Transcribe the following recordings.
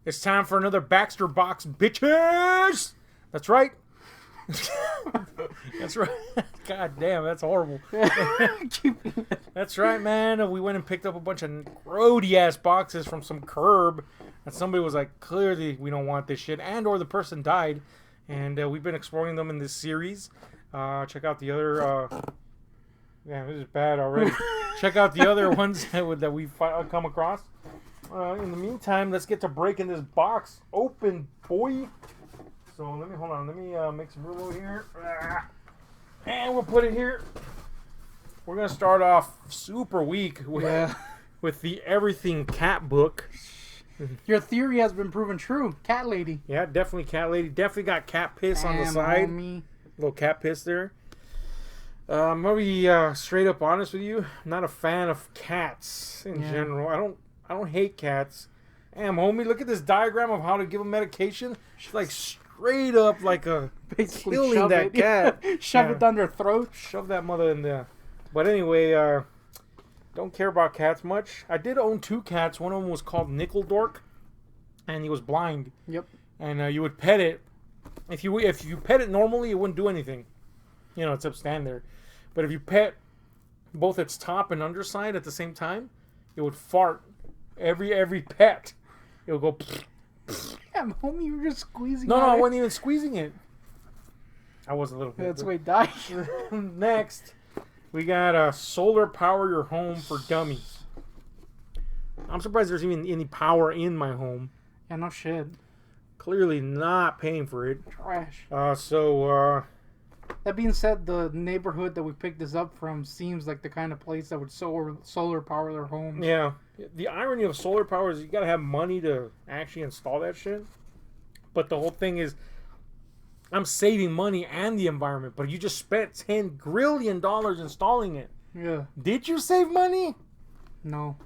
It's time for another Baxter Box, bitches! That's right. That's right. God damn, that's horrible. That's right, man. We went and picked up a bunch of grody ass boxes from some curb, and somebody was like, "Clearly, we don't want this shit," and or the person died, and we've been exploring them in this series. Check out the other. Yeah, this is bad already. Check out the other ones that we've come across. In the meantime, let's get to breaking this box open, boy. So hold on. Let me make some room over here. And we'll put it here. We're going to start off super weak with the Everything Cat book. Your theory has been proven true. Cat lady. Yeah, definitely cat lady. Definitely got cat piss on the side. Homie. Little cat piss there. I'm going to be straight up honest with you. I'm not a fan of cats in general. I don't hate cats. Damn, homie, look at this diagram of how to give a medication. She's like straight up like a Basically killing that cat. Shove it down their throat. Shove that mother in there. But anyway, don't care about cats much. I did own 2 cats. One of them was called Nickel Dork, and he was blind. Yep. And you would pet it. If you pet it normally, it wouldn't do anything. You know, except stand there. But if you pet both its top and underside at the same time, it would fart. Every pet, it would go. Damn, homie, you were just squeezing. No, I wasn't even squeezing it. I was a little bit. That's why it died. Next, we got Solar Power Your Home for Dummies. I'm surprised there's even any power in my home. Yeah, no shit. Clearly not paying for it. Trash. That being said, the neighborhood that we picked this up from seems like the kind of place that would solar power their homes. Yeah. The irony of solar power is you gotta have money to actually install that shit. But the whole thing is, I'm saving money and the environment, but you just spent $10 grillion installing it. Yeah. Did you save money? No.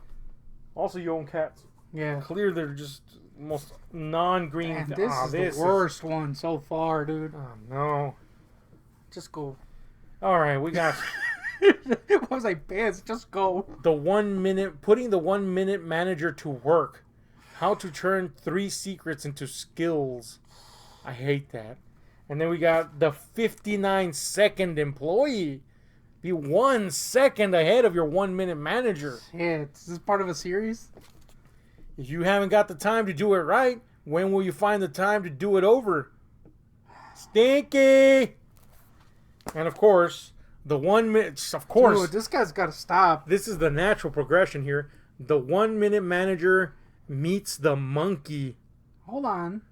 Also, you own cats. Yeah. Clearly, they're just most non-green. Man, this is the worst one so far, dude. Oh, no. Just go. All right, we got... I was like, Biz, just go. Putting the 1 minute manager to work. How to turn 3 secrets into skills. I hate that. And then we got the 59-second employee. Be 1 second ahead of your 1 minute manager. Shit, is this part of a series? If you haven't got the time to do it right, when will you find the time to do it over? Stinky! And of course, the 1 minute... Of course... Dude, this guy's got to stop. This is the natural progression here. The 1 minute manager meets the monkey. Hold on.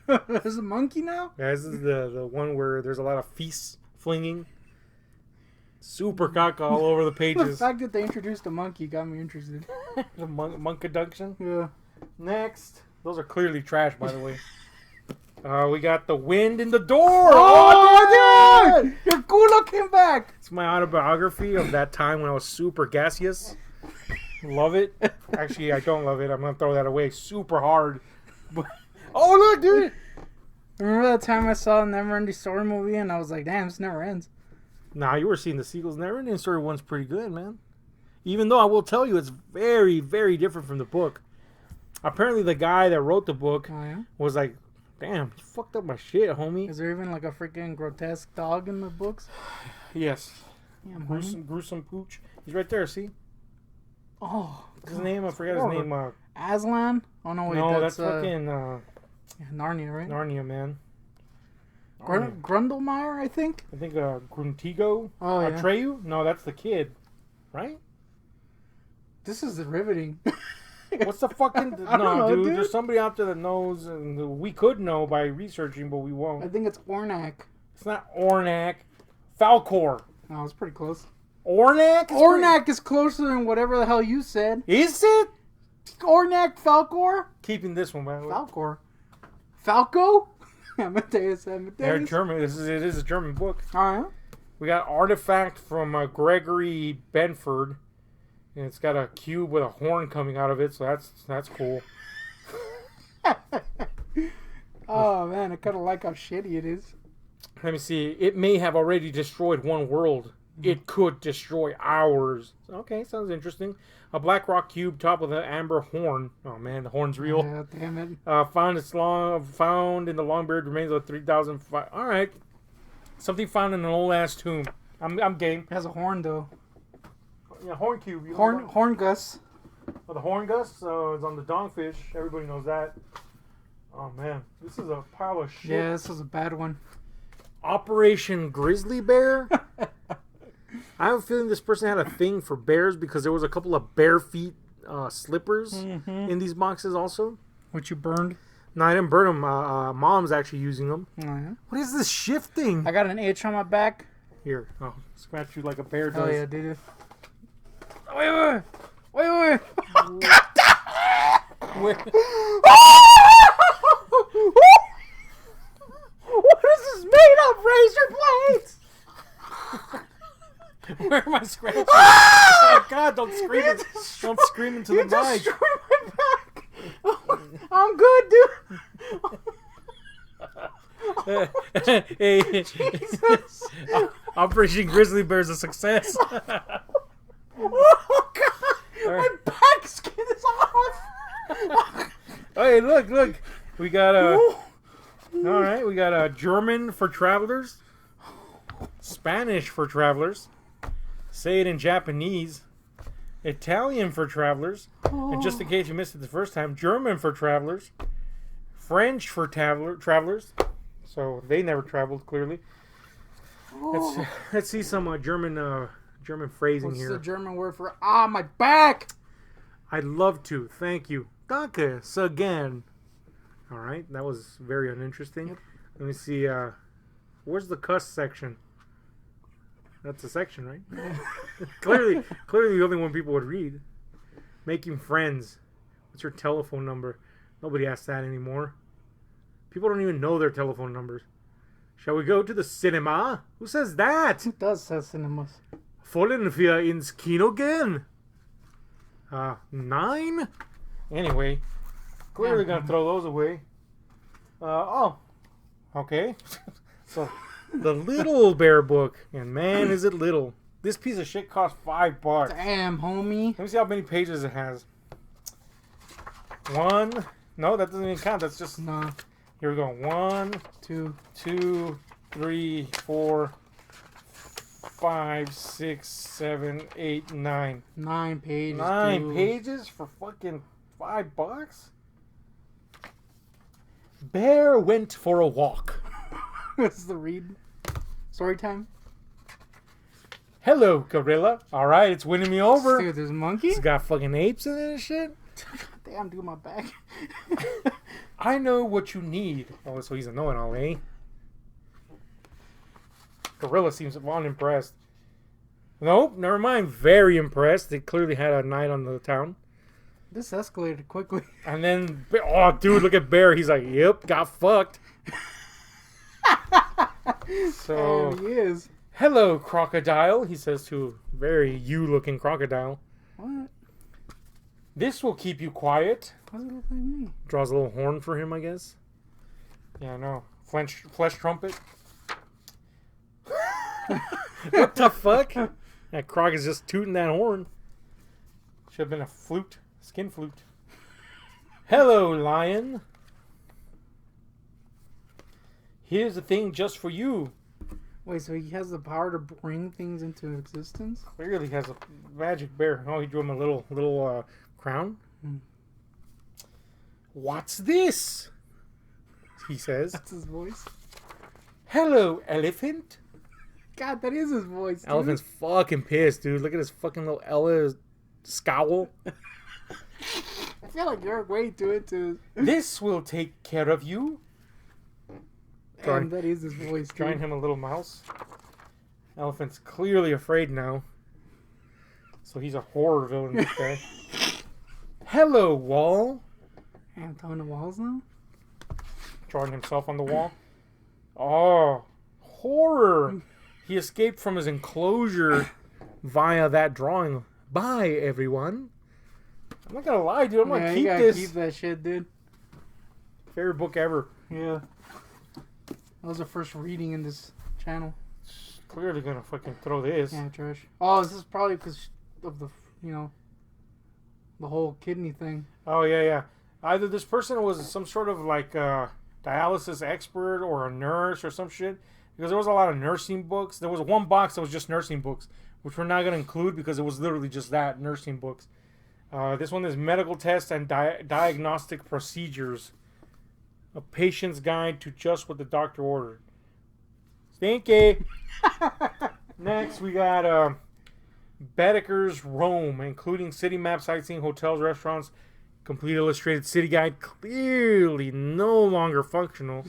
There's a monkey now? Yeah, this is the one where there's a lot of feast flinging. Super caca all over the pages. The fact that they introduced a monkey got me interested. The monkaduction. Yeah. Next. Those are clearly trash, by the way. We got The Wind in the Door. Oh, dude! Your culo came back. It's my autobiography of that time when I was super gaseous. Love it. Actually, I don't love it. I'm going to throw that away super hard. Oh, look, dude. Remember that time I saw the Never Ending Story movie and I was like, damn, this never ends. Nah, you were seeing the sequels. Never Ending Story 1's pretty good, man. Even though I will tell you it's very, very different from the book. Apparently, the guy that wrote the book was like, damn, you fucked up my shit, homie. Is there even like a freaking grotesque dog in the books? Yes. Yeah, gruesome pooch. He's right there, see? Oh. What's his name? I forgot his name. Aslan? Oh, no, wait. No, that's fucking... Narnia, right? Narnia, man. Grundlemeyer, I think? I think Gruntigo. Oh, yeah. Atreyu? No, that's the kid. Right? This is riveting. What's the fucking... I don't know, dude. There's somebody out there that knows, and we could know by researching, but we won't. I think it's Ornak. It's not Ornak. Falcor. No, it's pretty close. Ornak? Ornak is closer than whatever the hell you said. Is it? Ornak, Falcor? Keeping this one, by the way. Falcor. Falco? Amadeus. They're German. It is a German book. Oh, yeah? We got Artifact from Gregory Benford. And it's got a cube with a horn coming out of it, so that's cool. Oh, man, I kind of like how shitty it is. Let me see. It may have already destroyed one world. It could destroy ours. Okay, sounds interesting. A black rock cube topped with an amber horn. Oh man, the horn's real. Yeah, damn it. Found in the long buried remains of 3,005. All right, something found in an old ass tomb. I'm game. It has a horn though. Yeah, horn cube. You know Horn Gus. Oh, the horn gus is on the dongfish. Everybody knows that. Oh man, this is a pile of shit. Yeah, this was a bad one. Operation Grizzly Bear. I have a feeling this person had a thing for bears because there was a couple of bare feet slippers in these boxes also. Which you burned? No, I didn't burn them. Mom's actually using them. Oh, yeah. What is this shifting? I got an itch on my back. Here, I'll scratch you like a bear does. Oh yeah, did it? Wait. Where? What is this made of? Razor blades? Where am I scratching? Oh God! Don't scream! Don't scream into the mic. Destroyed my back. I'm good, dude. Hey, Jesus. Operation Grizzly Bear is a success. Oh God! My back skin is off. Hey, look! We got all right. We got German for travelers, Spanish for travelers. Say it in Japanese. Italian for travelers. And just in case you missed it the first time, German for travelers. French for travelers. So they never traveled, clearly. Let's see some German phrasing What's here. the German word for my back? I'd love to. Thank you. Danke. Again. All right. That was very uninteresting. Yep. Let me see. Where's the cuss section? That's a section, right? clearly the only one people would read. Making friends. What's your telephone number? Nobody asks that anymore. People don't even know their telephone numbers. Shall we go to the cinema? Who says that? It does say cinemas. Wollen wir ins Kino gehen? 9? Anyway, clearly gonna throw those away. Okay. So, the Little Bear book. And man, is it little. This piece of shit cost $5. Damn, homie. Let me see how many pages it has. 1. No, that doesn't even count. That's just... No. Here we go. 1, 2, 2, 3, 4, 5, 6, 7, 8, 9. 9 pages. 9 dude. pages for fucking $5? Bear went for a walk. This is the read. Story time. Hello, gorilla. All right, it's winning me over. Dude, there's a monkey? It's got fucking apes in it and shit. Damn, dude, my back. I know what you need. Oh, so he's a know-it-all, eh? Gorilla seems unimpressed. Nope, never mind. Very impressed. They clearly had a night on the town. This escalated quickly. And then, oh, dude, look at Bear. He's like, yep, got fucked. So, Damn, he is. hello, crocodile, he says to a very you-looking crocodile. What? This will keep you quiet. Why does it look like me? Draws a little horn for him, I guess. Yeah, I know. Flesh trumpet. What the fuck? That croc is just tooting that horn. Should have been a flute. Skin flute. Hello, lion. Here's a thing just for you. Wait, so he has the power to bring things into existence? Clearly has a magic bear. Oh, he drew him a little crown. Hmm. What's this? He says. That's his voice. Hello, elephant. God, that is his voice, dude. Elephant's fucking pissed, dude. Look at his fucking little Ella scowl. I feel like you're way too into This will take care of you. Damn, that is his voice, dude. Drawing him a little mouse. Elephant's clearly afraid now. So he's a horror villain, this guy. Hello, wall. I'm throwing the walls now? Drawing himself on the wall. Oh, horror. He escaped from his enclosure via that drawing. Bye, everyone. I'm not gonna lie, dude. I'm gonna keep this. Keep that shit, dude. Favorite book ever. Yeah. That was the first reading in this channel. clearly gonna fucking throw this. Yeah, trash. Oh, this is probably because of the, the whole kidney thing. Oh, yeah. Either this person was some sort of like dialysis expert or a nurse or some shit. Because there was a lot of nursing books. There was one box that was just nursing books, which we're not going to include because it was literally just that, nursing books. This one is medical tests and diagnostic procedures. A patient's guide to just what the doctor ordered. Stinky! Next, we got Baedeker's Rome, including city map, sightseeing, hotels, restaurants, complete illustrated city guide, clearly no longer functional.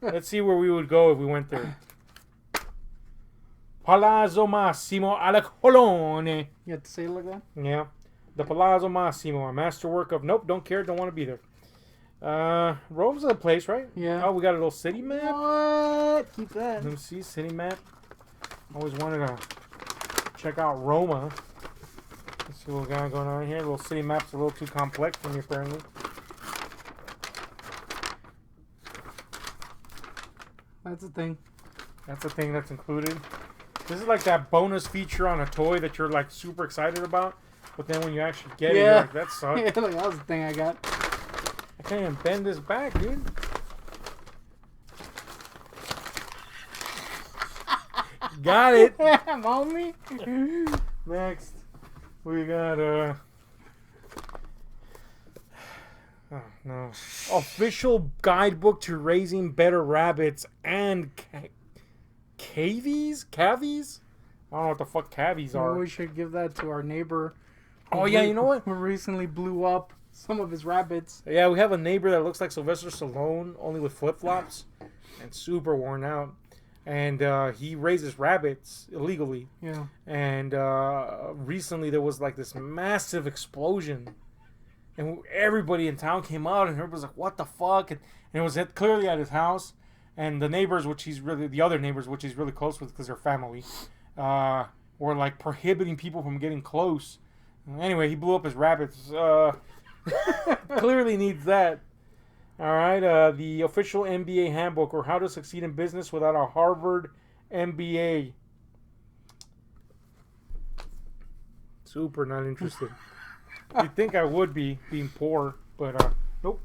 Let's see where we would go if we went there. Palazzo Massimo alla Colonna. You have to say it like that? Yeah. The Palazzo Massimo, a masterwork of nope, don't care, don't want to be there. Rome's a place, right? Yeah. Oh, we got a little city map. What? Keep that. Let me see, city map. Always wanted to check out Roma. Let's see what we got going on here. Little city map's a little too complex for me, apparently. That's the thing. That's the thing that's included. This is like that bonus feature on a toy that you're like super excited about, but then when you actually get it, you're like, that sucks. Yeah, like, that was the thing I got. I can't even bend this back, dude. Got it. Mommy. Next, we got oh no, official guidebook to raising better rabbits and cavies. I don't know what the fuck cavies are. We should give that to our neighbor. Oh yeah, you know what? Who recently blew up some of his rabbits. Yeah, we have a neighbor that looks like Sylvester Stallone, only with flip-flops and super worn out. And he raises rabbits illegally. Yeah. And recently there was like this massive explosion. And everybody in town came out and everybody was like, what the fuck? And it was clearly at his house. And the neighbors, the other neighbors, which he's really close with because they're family, were like prohibiting people from getting close. Anyway, he blew up his rabbits. Clearly needs that. All right, the official MBA handbook, or how to succeed in business without a Harvard MBA. Super not interested. You'd think I would be, being poor, but nope.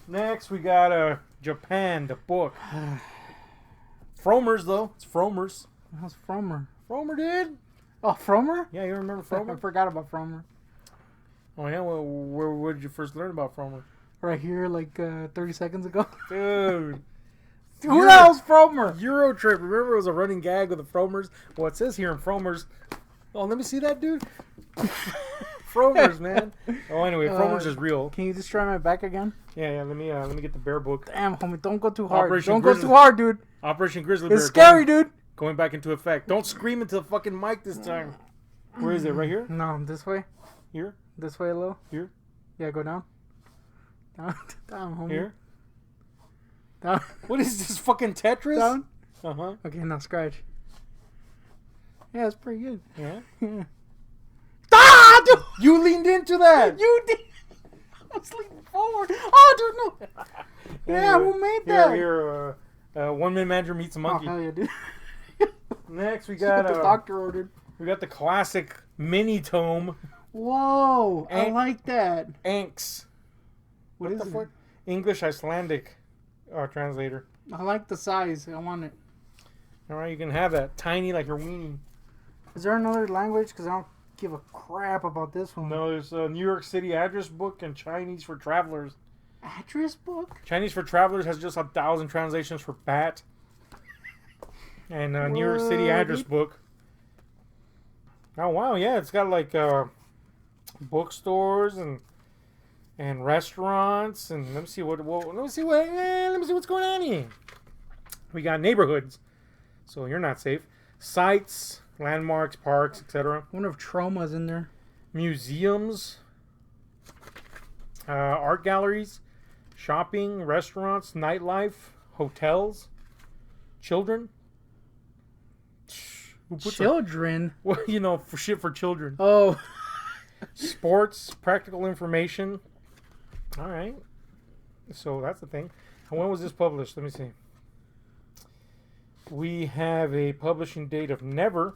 Next, we got Japan, the book. Frommer's, though. It's Frommer's. How's Frommer? Frommer, dude. Oh, Frommer? Yeah, you remember Frommer? I forgot about Frommer. Oh, yeah? Well, where did you first learn about Frommer? Right here, like 30 seconds ago. Dude. Who the hell's Frommer? Eurotrip. Remember it was a running gag with the Frommers? Well, it says here in Frommer's. Oh, let me see that, dude. Frommer's, man. Oh, anyway, Frommer's is real. Can you just try my back again? Yeah. Let me get the bear book. Damn, homie, don't go too hard. Operation Don't Grizzly. go too hard, dude. Operation Grizzly Bear. It's scary, dude. Going back into effect. Don't scream into the fucking mic this time. Where is it? Right here? No, this way. Here? This way a little. Here? Yeah, go down. Down, homie. Here? Down. What is this, fucking Tetris? Down. Uh-huh. Okay, now scratch. Yeah, it's pretty good. Yeah? Ah, dude! You leaned into that! You did! I was leaning forward. Oh, dude, no! Yeah, who made that? Here, one-man manager meets a monkey. Oh, hell yeah, dude. Next, we got the doctor ordered. We got the classic mini tome. Whoa, I like that. Anks. What is it? English Icelandic translator. I like the size. I want it. All right, you can have that. Tiny like your weenie. Is there another language? Because I don't give a crap about this one. No, there's a New York City address book and Chinese for travelers. Address book? Chinese for travelers has just 1,000 translations for bat. And New York City address book. Oh wow, yeah, it's got like bookstores and restaurants and let me see what's going on here. We got neighborhoods, so you're not safe. Sites, landmarks, parks, etc. I wonder if trauma's in there. Museums, art galleries, shopping, restaurants, nightlife, hotels, children. Children? Well, you know, for shit for children. Oh. Sports, practical information. All right. So that's the thing. And when was this published? Let me see. We have a publishing date of never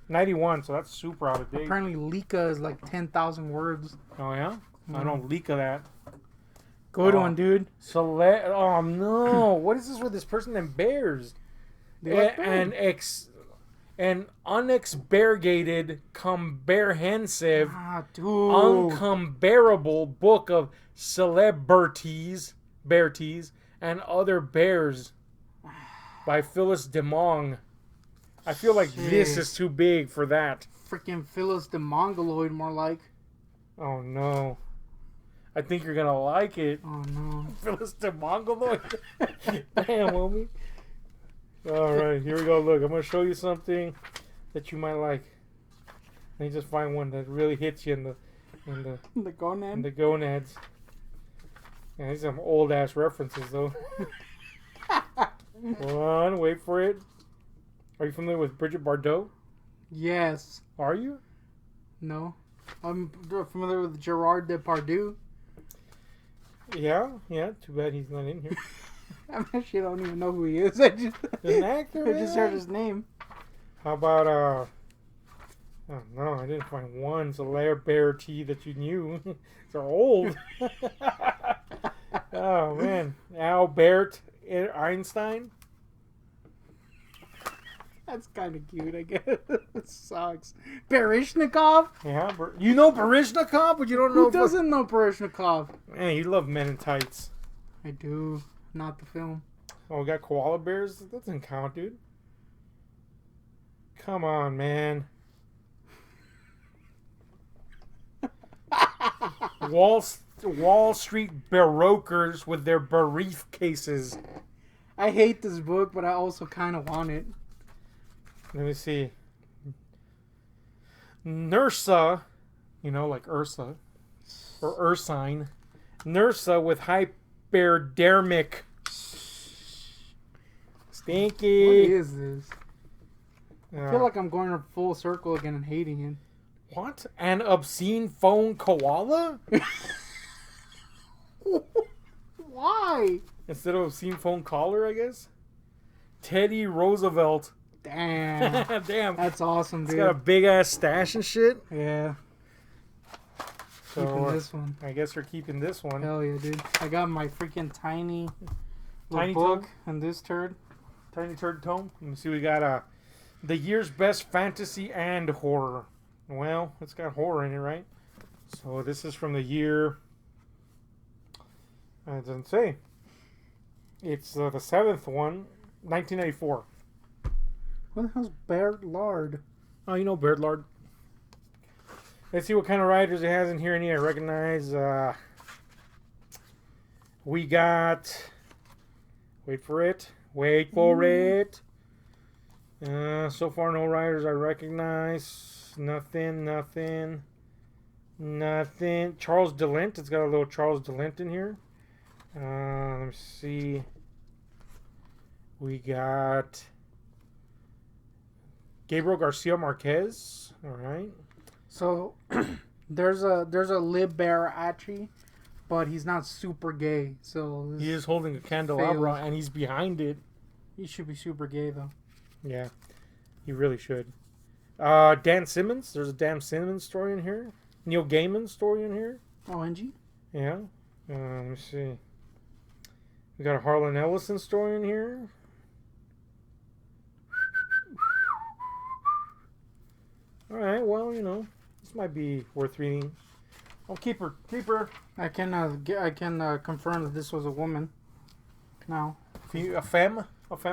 91, so that's super out of date. Apparently, Lika is like 10,000 words. Oh yeah, I don't leak of that. Good one, dude. Oh no, what is this with this person and bears? An unexpurgated, comprehensive, uncomparable book of celebrities, and other bears by Phyllis DeMong. I feel like this is too big for that. Freaking Phyllis the Mongoloid, more like. Oh no. I think you're gonna like it. Oh no. Phyllis the Mongoloid. Damn, homie. Alright, here we go. Look, I'm gonna show you something that you might like. Let me just find one that really hits you in The gonad? in the gonads. Yeah, these are some old ass references though. Hold on, wait for it. Are you familiar with Bridget Bardot? Yes. Are you? No. I'm familiar with Gerard Depardieu. Yeah. Too bad he's not in here. I actually don't even know who he is. I just, An actor, I just heard his name. How about oh no, I didn't find one celebrity that you knew. They're old. Oh man, Albert Einstein. That's kind of cute, I guess. It sucks. Baryshnikov? Yeah, you know Baryshnikov, but you don't know. Who doesn't know Baryshnikov? Man, you love Men in Tights. I do. Not the film. Oh, we got koala bears? That doesn't count, dude. Come on, man. Wall Street Baroquers with their briefcases. I hate this book, but I also kind of want it. Let me see. Nursa, like Ursa or Ursine. Nursa with hypodermic. Stinky. What is this? I feel like I'm going full circle again and hating it. What? An obscene phone koala? Why? Instead of obscene phone collar, I guess? Teddy Roosevelt. Damn. Damn. That's awesome, dude. It's got a big ass stash and shit. Yeah. So, keeping this one. I guess we're keeping this one. Hell yeah, dude. I got my freaking tiny Tiny book tome? and this turd. Tiny Turd Tome. Let me see. We got the year's best fantasy and horror. Well, it's got horror in it, right? So this is from the year. It doesn't say. It's the seventh one, 1994. What the hell's Baird Lard? Oh, you know Baird Lard. Let's see what kind of writers it has in here. Any I recognize. We got. Wait for it. Wait for it. So far, no writers I recognize. Nothing. Charles DeLint. It's got a little Charles DeLint in here. Let me see. We got Gabriel Garcia Marquez. All right. So there's a liberace, but he's not super gay. So he is holding a candelabra and he's behind it. He should be super gay though. Yeah, he really should. Dan Simmons. There's a Dan Simmons story in here. Neil Gaiman story in here. Oh, NG? Yeah. Let me see. We got a Harlan Ellison story in here. All right. Well, this might be worth reading. Oh, keep her. I can confirm that this was a woman. Now. A femme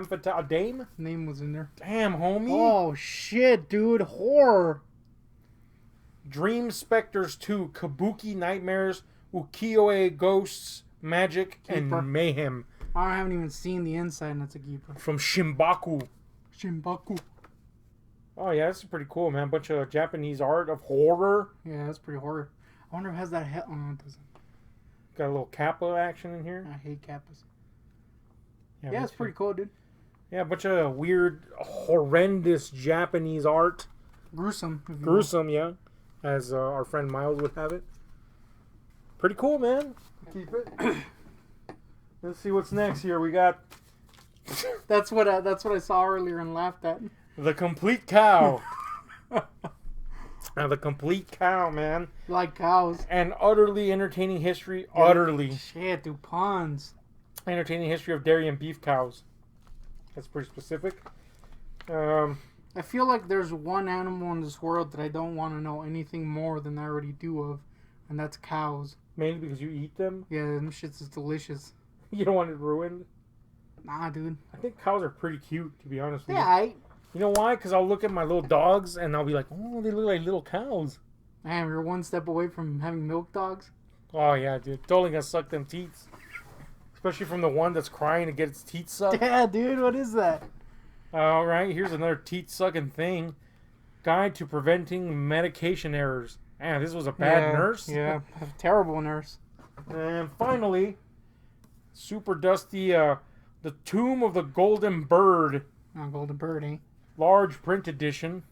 fatale, a dame. Name was in there. Damn, homie. Oh shit, dude! Horror. Dream Specters 2, Kabuki Nightmares, Ukiyo-e Ghosts, Magic, and Mayhem. I haven't even seen the inside, and that's a keeper. From Shimbaku. Oh, yeah, that's pretty cool, man. Bunch of Japanese art of horror. Yeah, that's pretty horror. I wonder if it has that head on. It doesn't. Got a little Kappa action in here. I hate Kappas. Yeah, it's pretty cool, dude. Yeah, a bunch of weird, horrendous Japanese art. Gruesome. Gruesome, yeah. As our friend Miles would have it. Pretty cool, man. Keep it. Let's see what's next here. We got That's what I saw earlier and laughed at. The Complete Cow. Now, The Complete Cow, man. Like cows. An utterly entertaining history. Utterly. Shit, dude, puns. Entertaining history of dairy and beef cows. That's pretty specific. I feel like there's one animal in this world that I don't want to know anything more than I already do of, and that's cows. Mainly because you eat them? Yeah, them shits is delicious. You don't want it ruined? Nah, dude. I think cows are pretty cute, to be honest with you. Yeah, You know why? Because I'll look at my little dogs and I'll be like, oh, they look like little cows. Damn, you're one step away from having milk dogs. Oh, yeah, dude. Totally gonna suck them teats. Especially from the one that's crying to get its teeth sucked. Yeah, dude, what is that? Alright, here's another teat-sucking thing. Guide to preventing medication errors. Man, this was a bad nurse. Yeah, a terrible nurse. And finally, super dusty, The Tomb of the Golden Bird. Oh, golden bird, eh? Large print edition.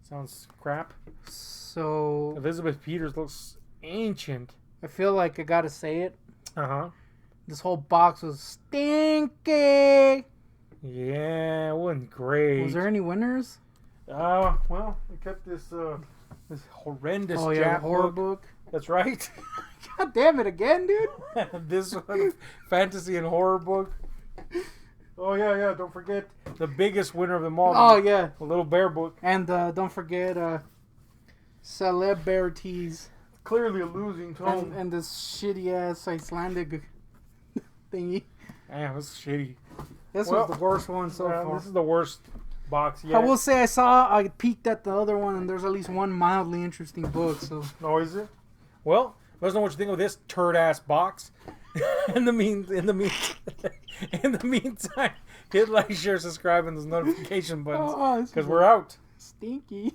Sounds crap. So Elizabeth Peters looks ancient. I feel like I gotta say it. Uh-huh. This whole box was stinky. Yeah, it wasn't great. Was there any winners? Well, we kept this horrendous Jap horror book. That's right. God damn it again, dude. This one, fantasy and horror book. Oh yeah, don't forget the biggest winner of them all. Oh yeah, the Little Bear book. And don't forget Celebrities. Clearly a losing tone. And this shitty ass Icelandic thingy. Damn, this is shitty. This was the worst one so far. This is the worst box yet. I will say I peeked at the other one and there's at least one mildly interesting book. So. Oh, is it? Well, let us know what you think of this turd ass box. in the meantime, hit like, share, subscribe, and this notification buttons because we're out. Stinky.